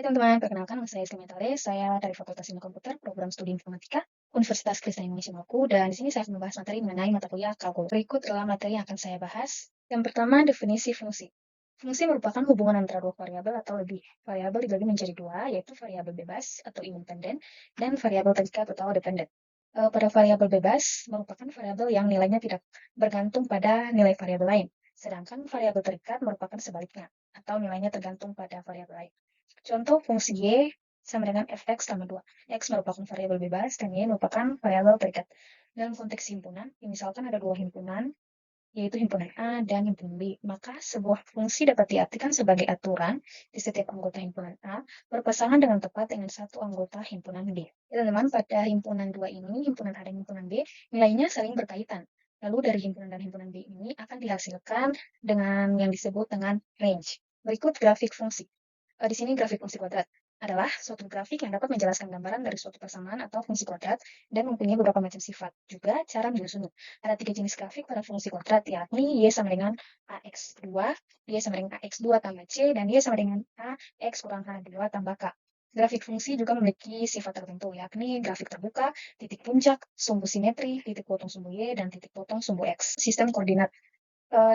Hai teman-teman, perkenalkan nama saya Islimetale, saya dari Fakultas Ilmu Komputer, Program Studi Informatika, Universitas Kristen Indonesia Maluku, dan di sini saya akan membahas materi mengenai mata kuliah kalkulus. Berikut adalah materi yang akan saya bahas. Yang pertama, definisi fungsi. Fungsi merupakan hubungan antara dua variabel atau lebih. Variabel dibagi menjadi dua, yaitu variabel bebas atau independen, dan variabel terikat atau dependen. Pada variabel bebas merupakan variabel yang nilainya tidak bergantung pada nilai variabel lain, sedangkan variabel terikat merupakan sebaliknya, atau nilainya tergantung pada variabel lain. Contoh fungsi Y sama dengan fx tambah 2. X merupakan variabel bebas dan Y merupakan variabel terikat. Dalam konteks himpunan, misalkan ada dua himpunan, yaitu himpunan A dan himpunan B, maka sebuah fungsi dapat diartikan sebagai aturan di setiap anggota himpunan A berpasangan dengan tepat dengan satu anggota himpunan B. Teman-teman, pada himpunan 2 ini, himpunan A dan himpunan B, nilainya saling berkaitan. Lalu dari himpunan dan himpunan B ini akan dihasilkan dengan yang disebut dengan range. Berikut grafik fungsi. Di sini grafik fungsi kuadrat adalah suatu grafik yang dapat menjelaskan gambaran dari suatu persamaan atau fungsi kuadrat dan mempunyai beberapa macam sifat. Juga cara menyusunnya. Ada 3 jenis grafik pada fungsi kuadrat, yakni Y sama dengan AX2, Y sama dengan AX2 tambah C, dan Y sama dengan AX kurang H2 tambah K. Grafik fungsi juga memiliki sifat tertentu, yakni grafik terbuka, titik puncak, sumbu simetri, titik potong sumbu Y, dan titik potong sumbu X. Sistem koordinat.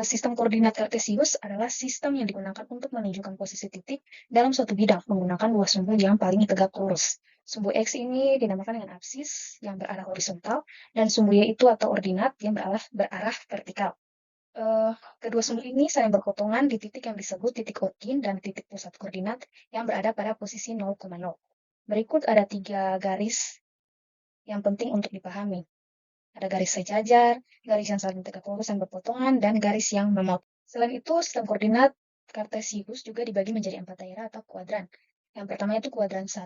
Sistem koordinat kartesius adalah sistem yang digunakan untuk menunjukkan posisi titik dalam suatu bidang menggunakan dua sumbu yang paling tegak lurus. Sumbu X ini dinamakan dengan absis yang berarah horizontal, dan sumbu Y itu atau ordinat yang berarah vertikal. Kedua sumbu ini saling berpotongan di titik yang disebut titik origin dan titik pusat koordinat yang berada pada posisi 0,0. Berikut ada 3 garis yang penting untuk dipahami. Ada garis sejajar, garis yang saling tegak lurus dan berpotongan, dan garis yang memotong. Selain itu, sistem koordinat kartesius juga dibagi menjadi 4 daerah atau kuadran. Yang pertama itu kuadran 1,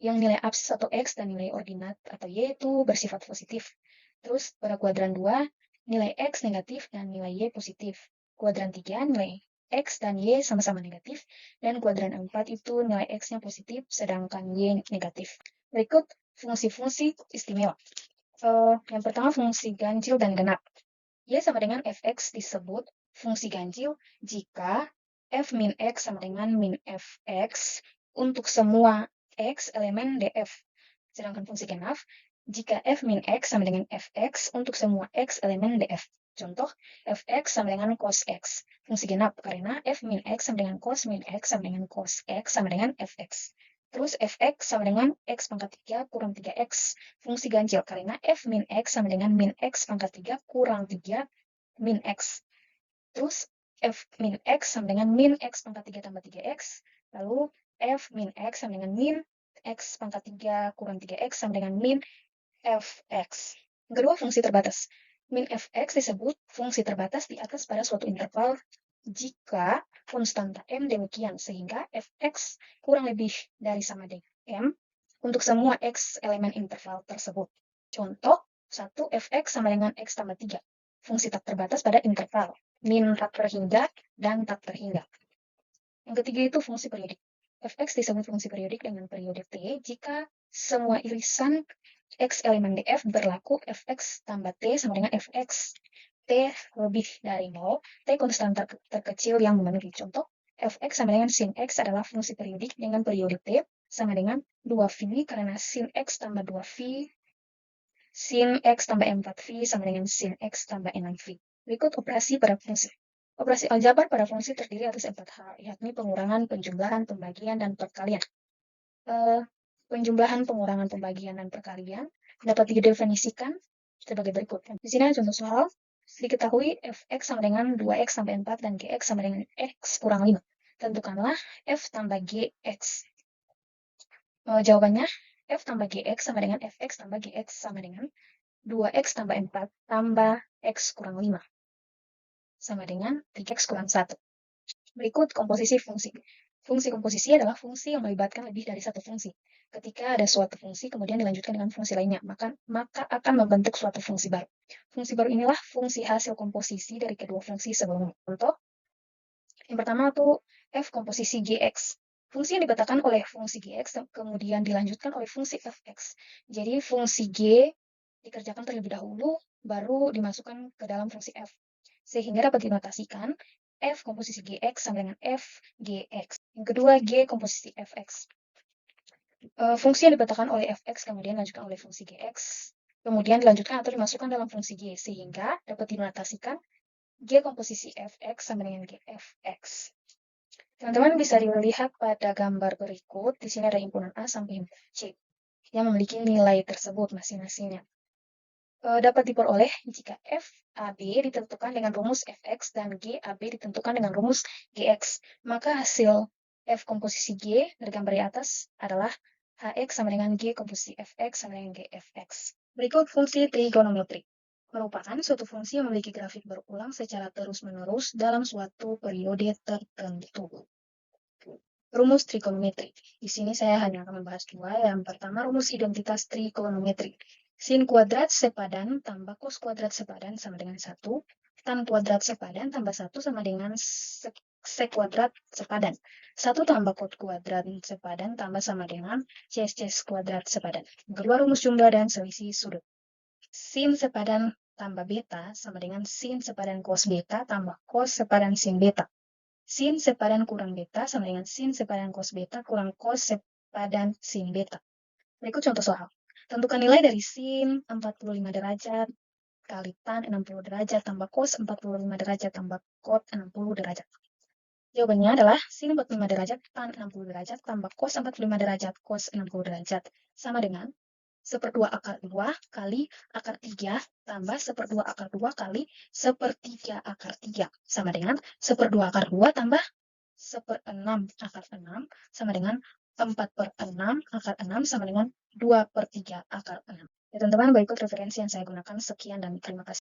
yang nilai absis atau X dan nilai ordinat atau Y itu bersifat positif. Terus pada kuadran 2, nilai X negatif dan nilai Y positif. Kuadran 3, nilai X dan Y sama-sama negatif. Dan kuadran 4 itu nilai X-nya positif, sedangkan Y negatif. Berikut fungsi-fungsi istimewa. Yang pertama fungsi ganjil dan genap. Y sama dengan fx disebut fungsi ganjil jika f min x sama dengan min fx untuk semua x elemen df. Sedangkan fungsi genap jika f min x sama dengan fx untuk semua x elemen df. Contoh, fx sama dengan cos x. Fungsi genap karena f min x sama dengan cos min x sama dengan cos x sama dengan fx. Terus fx sama dengan x pangkat 3 kurang 3x. Fungsi ganjil karena f min x sama dengan min x pangkat 3 kurang 3 min x. Terus f min x sama dengan min x pangkat 3 tambah 3x. Lalu f min x sama dengan min x pangkat 3 kurang 3x sama dengan min fx. Kedua, fungsi terbatas. Min fx disebut fungsi terbatas di atas pada suatu interval jika konstanta m demikian, sehingga fx kurang lebih dari sama dengan m untuk semua x elemen interval tersebut. Contoh, 1 fx sama dengan x tambah 3. Fungsi tak terbatas pada interval min tak terhingga dan tak terhingga. Yang ketiga itu fungsi periodik. Fx disebut fungsi periodik dengan periode t jika semua irisan x elemen df berlaku fx tambah t sama dengan fx. T lebih dari 0, t konstan terkecil yang memenuhi. Contoh, fx sama dengan sin x adalah fungsi periodik dengan periode t sama dengan 2v karena sin x tambah 2v, sin x tambah 4v sama dengan sin x tambah 6v. Berikut operasi pada fungsi. Operasi aljabar pada fungsi terdiri atas 4 hal, yakni pengurangan, penjumlahan, pembagian, dan perkalian. Penjumlahan, pengurangan, pembagian, dan perkalian dapat didefinisikan sebagai berikut. Di sini ada contoh soal. Diketahui fx sama dengan 2x tambah 4 dan gx sama dengan x kurang 5. Tentukanlah f tambah gx. Jawabannya, f tambah gx sama dengan fx tambah gx sama dengan 2x tambah 4 tambah x kurang 5. Sama dengan 3x kurang 1. Berikut komposisi fungsi. Fungsi komposisi adalah fungsi yang melibatkan lebih dari satu fungsi. Ketika ada suatu fungsi kemudian dilanjutkan dengan fungsi lainnya, maka akan membentuk suatu fungsi baru. Fungsi baru inilah fungsi hasil komposisi dari kedua fungsi sebelumnya. Contoh, yang pertama itu f komposisi gx. Fungsi yang dibetakan oleh fungsi gx kemudian dilanjutkan oleh fungsi fx. Jadi fungsi g dikerjakan terlebih dahulu, baru dimasukkan ke dalam fungsi f. Sehingga dapat dinotasikan F komposisi Gx sama dengan F Gx. Yang kedua, G komposisi Fx. Fungsi yang dipetakan oleh Fx kemudian dilanjutkan oleh fungsi Gx, kemudian dilanjutkan atau dimasukkan dalam fungsi G, sehingga dapat dinotasikan G komposisi Fx sama dengan Gfx. Teman-teman bisa dilihat pada gambar berikut, di sini ada himpunan A sampai himpunan C yang memiliki nilai tersebut masing-masingnya. Dapat diperoleh jika FAB ditentukan dengan rumus Fx dan GAB ditentukan dengan rumus Gx. Maka hasil F komposisi G dari gambar di atas adalah Hx sama dengan G komposisi Fx sama dengan Gfx. Berikut fungsi trigonometri. Merupakan suatu fungsi yang memiliki grafik berulang secara terus-menerus dalam suatu periode tertentu. Rumus trigonometri. Di sini saya hanya akan membahas dua. Yang pertama, rumus identitas trigonometri. Sin kuadrat sepadan tambah cos kuadrat sepadan sama dengan 1. Tan kuadrat sepadan tambah 1 sama dengan sek kuadrat sepadan. 1 tambah cos kuadrat sepadan tambah sama dengan cos kuadrat sepadan. Kedua, rumus jumlah dan selisih sudut. Sin sepadan tambah beta sama dengan sin sepadan cos beta tambah cos sepadan sin beta. Sin sepadan kurang beta sama dengan sin sepadan cos beta kurang cos sepadan sin beta. Berikut contoh soal. Tentukan nilai dari sin 45 derajat kali tan 60 derajat tambah cos 45 derajat tambah cot 60 derajat. Jawabannya adalah sin 45 derajat tan 60 derajat tambah cos 45 derajat cos 60 derajat sama dengan 1/2 akar 2 kali akar 3 tambah 1/2 akar 2 kali 1/3 akar 3 sama dengan 1/2 akar 2 tambah 1/6 akar 6 sama dengan 4/6 akar 6 sama dengan 2/3 akar 6. Ya teman-teman, berikut referensi yang saya gunakan. Sekian dan terima kasih.